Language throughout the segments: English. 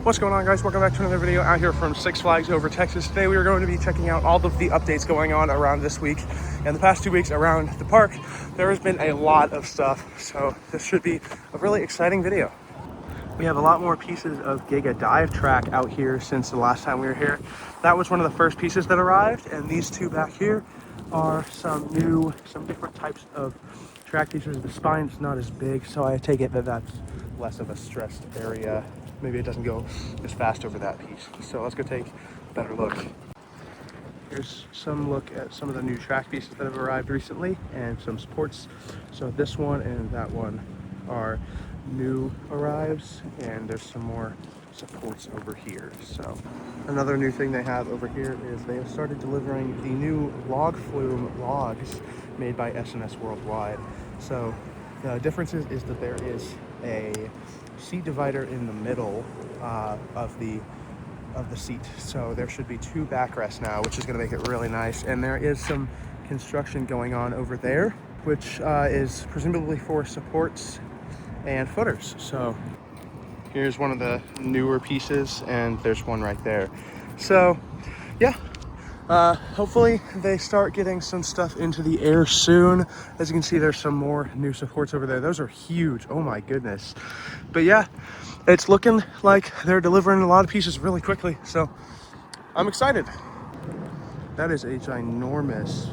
What's going on, guys? Welcome back to another video out here from Six Flags over Texas. Today we are going to be checking out all of the updates going on around this week and the past 2 weeks around the park. There has been a lot of stuff, so this should be a really exciting video. We have a lot more pieces of Giga dive track out here since the last time we were here. That was one of the first pieces that arrived, and these two back here are some different types of track pieces. The spine's not as big, so I take it that that's less of a stressed area. Maybe it doesn't go as fast over that piece. So let's go take a better look. Here's some look at some of the new track pieces that have arrived recently and some supports. So this one and that one are new arrives, and there's some more supports over here. So another new thing they have over here is they have started delivering the new log flume logs made by S&S Worldwide. So the difference is that there is a seat divider in the middle of the seat, so there should be two backrests now, which is going to make it really nice. And there is some construction going on over there, which is presumably for supports and footers. So here's one of the newer pieces, and there's one right there. So yeah, hopefully they start getting some stuff into the air soon. As you can see, there's some more new supports over there. Those are huge. Oh my goodness. But yeah, it's looking like they're delivering a lot of pieces really quickly, so I'm excited. That is a ginormous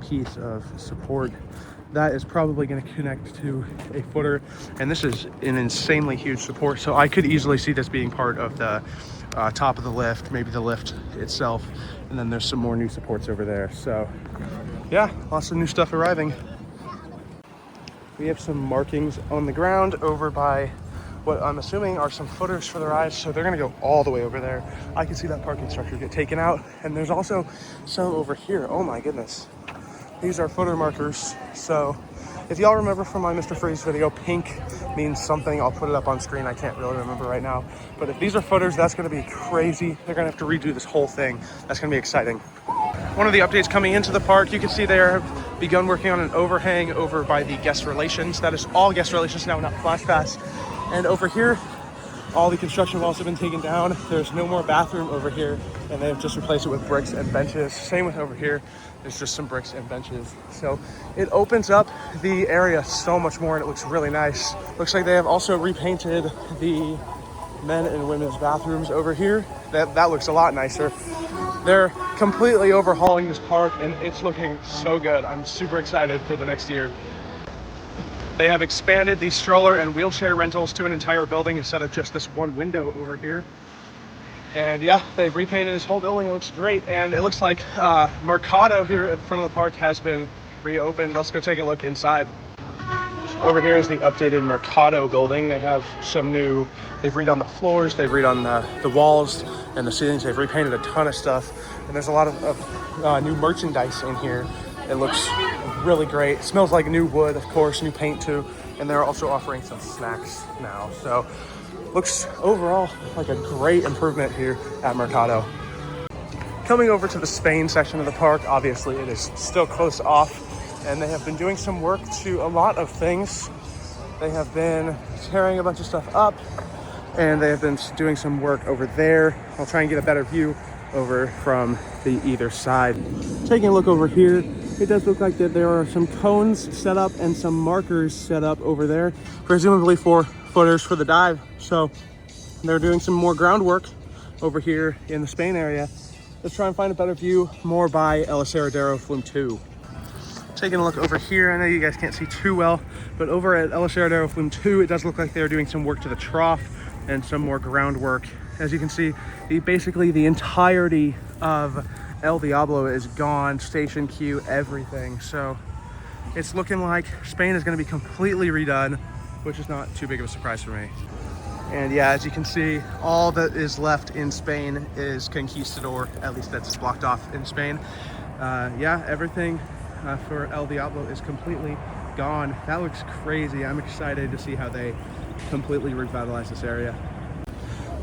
piece of support. That is probably going to connect to a footer, and this is an insanely huge support, so I could easily see this being part of the top of the lift, maybe the lift itself, and then there's some more new supports over there. So yeah, lots of new stuff arriving. We have some markings on the ground over by what I'm assuming are some footers for the ride, so they're going to go all the way over there. I can see that parking structure get taken out, and there's also some over here. Oh my goodness. These are footer markers. So if y'all remember from my Mr. Freeze video, pink means something. I'll put it up on screen. I can't really remember right now. But if these are footers, that's going to be crazy. They're going to have to redo this whole thing. That's going to be exciting. One of the updates coming into the park, you can see they have begun working on an overhang over by the guest relations. That is all guest relations now, not Flash Pass. And over here, all the construction walls have been taken down. There's no more bathroom over here, and they've just replaced it with bricks and benches. Same with over here. There's just some bricks and benches. So it opens up the area so much more, and it looks really nice. Looks like they have also repainted the men and women's bathrooms over here. That looks a lot nicer. They're completely overhauling this park, and it's looking so good. I'm super excited for the next year. They have expanded the stroller and wheelchair rentals to an entire building instead of just this one window over here. And yeah, they've repainted this whole building. It looks great. And it looks like Mercado here in front of the park has been reopened. Let's go take a look inside. Over here is the updated Mercado building. They have some new, they've redone the floors, they've redone the walls and the ceilings. They've repainted a ton of stuff. And there's a lot of new merchandise in here. It looks really great. It smells like new wood, of course, new paint too. And they're also offering some snacks now. So looks overall like a great improvement here at Mercado. Coming over to the Spain section of the park, obviously it is still closed off, and they have been doing some work to a lot of things. They have been tearing a bunch of stuff up, and they have been doing some work over there. I'll try and get a better view over from the either side. Taking a look over here, it does look like that there are some cones set up and some markers set up over there, presumably for footers for the dive. So they're doing some more groundwork over here in the Spain area. Let's try and find a better view more by El Aserradero Flume 2. Taking a look over here, I know you guys can't see too well, but over at El Aserradero Flume 2, it does look like they're doing some work to the trough and some more groundwork. As you can see, basically the entirety of El Diablo is gone, station queue, everything. So it's looking like Spain is going to be completely redone, which is not too big of a surprise for me. And yeah, as you can see, all that is left in Spain is Conquistador, at least that's blocked off in Spain. Yeah, everything for El Diablo is completely gone. That looks crazy. I'm excited to see how they completely revitalize this area.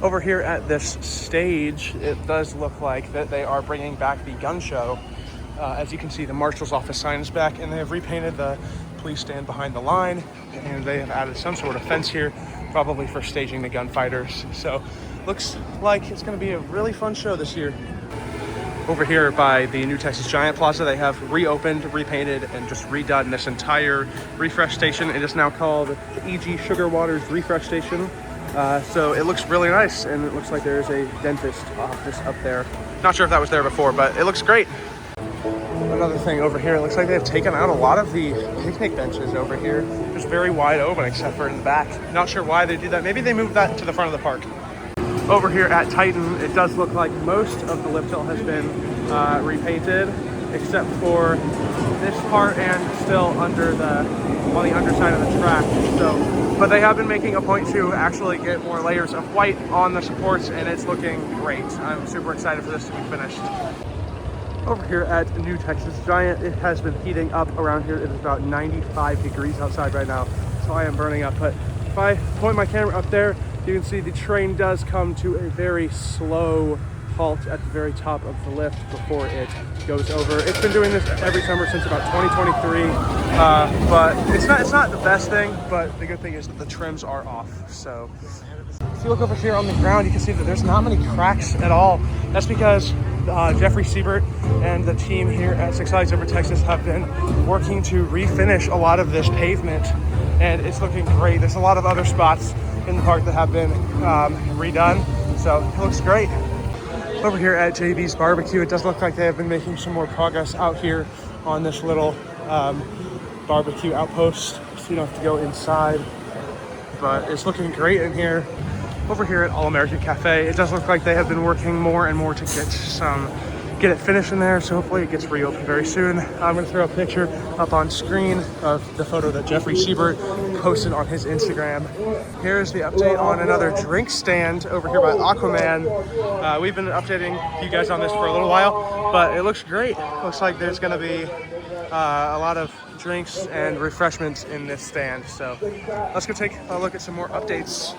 Over here at this stage, it does look like that they are bringing back the gun show. As you can see, the marshal's office sign is back, and they have repainted the police stand behind the line, and they have added some sort of fence here probably for staging the gunfighters. So looks like it's going to be a really fun show this year. Over here by the New Texas Giant Plaza, they have reopened, repainted, and just redone this entire refresh station. It is now called the E.G. Sugar Waters Refresh Station. So it looks really nice, and it looks like there's a dentist office up there. Not sure if that was there before, but it looks great. Another thing over here, it looks like they've taken out a lot of the picnic benches over here. Just very wide open except for in the back. Not sure why they did that. Maybe they moved that to the front of the park. Over here at Titan, it does look like most of the lift hill has been repainted, except for this part and still on the underside of the track. So, but they have been making a point to actually get more layers of white on the supports, and it's looking great. I'm super excited for this to be finished. Over here at New Texas Giant, it has been heating up around here. It is about 95 degrees outside right now, so I am burning up. But if I point my camera up there, you can see the train does come to a very slow halt at the very top of the lift before it goes over. It's been doing this every summer since about 2023, but it's not the best thing, but the good thing is that the trims are off. So if you look over here on the ground, you can see that there's not many cracks at all. That's because Jeffrey Siebert and the team here at Six Flags Over Texas have been working to refinish a lot of this pavement, and it's looking great. There's a lot of other spots in the park that have been redone, so it looks great. Over here at JB's Barbecue, it does look like they have been making some more progress out here on this little barbecue outpost, so you don't have to go inside, but it's looking great in here. Over here at All American Cafe, it does look like they have been working more and more to get it finished in there, so hopefully it gets reopened very soon. I'm going to throw a picture up on screen of the photo that Jeffrey Siebert posted on his Instagram. Here's the update on another drink stand over here by Aquaman. We've been updating you guys on this for a little while, but it looks great. Looks like there's going to be a lot of drinks and refreshments in this stand, so let's go take a look at some more updates.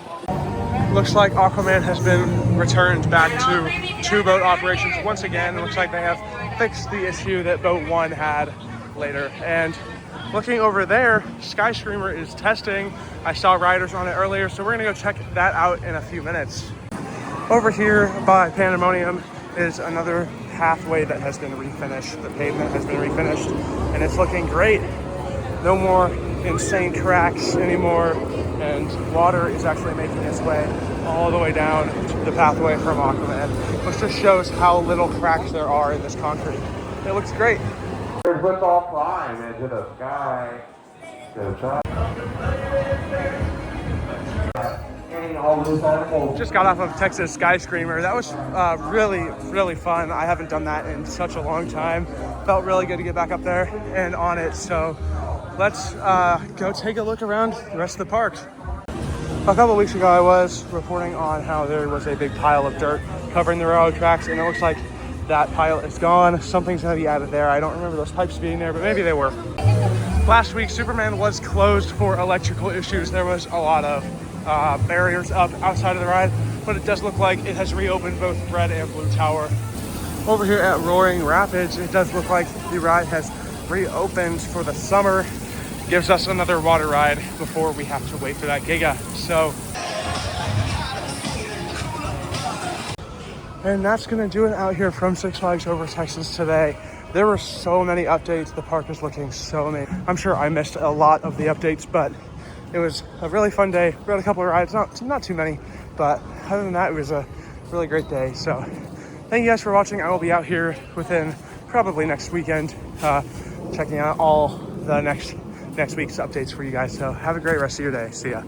Looks like Aquaman has been returned back to two boat operations once again. It looks like they have fixed the issue that boat 1 had later. And looking over there, Skyscreamer is testing. I saw riders on it earlier, so we're gonna go check that out in a few minutes. Over here by Pandemonium is another pathway that has been refinished. The pavement has been refinished, and it's looking great. No more insane cracks anymore, and water is actually making its way all the way down to the pathway from Aquaman, which just shows how little cracks there are in this concrete. It looks great. Football climb into the sky. Just got off of Texas Skyscreamer. That was really fun. I haven't done that in such a long time. Felt really good to get back up there and on it. So let's go take a look around the rest of the park. A couple of weeks ago, I was reporting on how there was a big pile of dirt covering the railroad tracks, and it looks like that pile is gone. Something's gonna be added there. I don't remember those pipes being there, but maybe they were. Last week, Superman was closed for electrical issues. There was a lot of barriers up outside of the ride, but it does look like it has reopened both Red and Blue Tower. Over here at Roaring Rapids, it does look like the ride has reopened for the summer. Gives us another water ride before we have to wait for that Giga. So, and that's gonna do it out here from Six Flags Over Texas today. There were so many updates. The park is looking so amazing. I'm sure I missed a lot of the updates, but it was a really fun day. We had a couple of rides, not too many, but other than that, it was a really great day. So thank you guys for watching. I will be out here within probably next weekend, checking out all the next week's updates for you guys. So have a great rest of your day. See ya.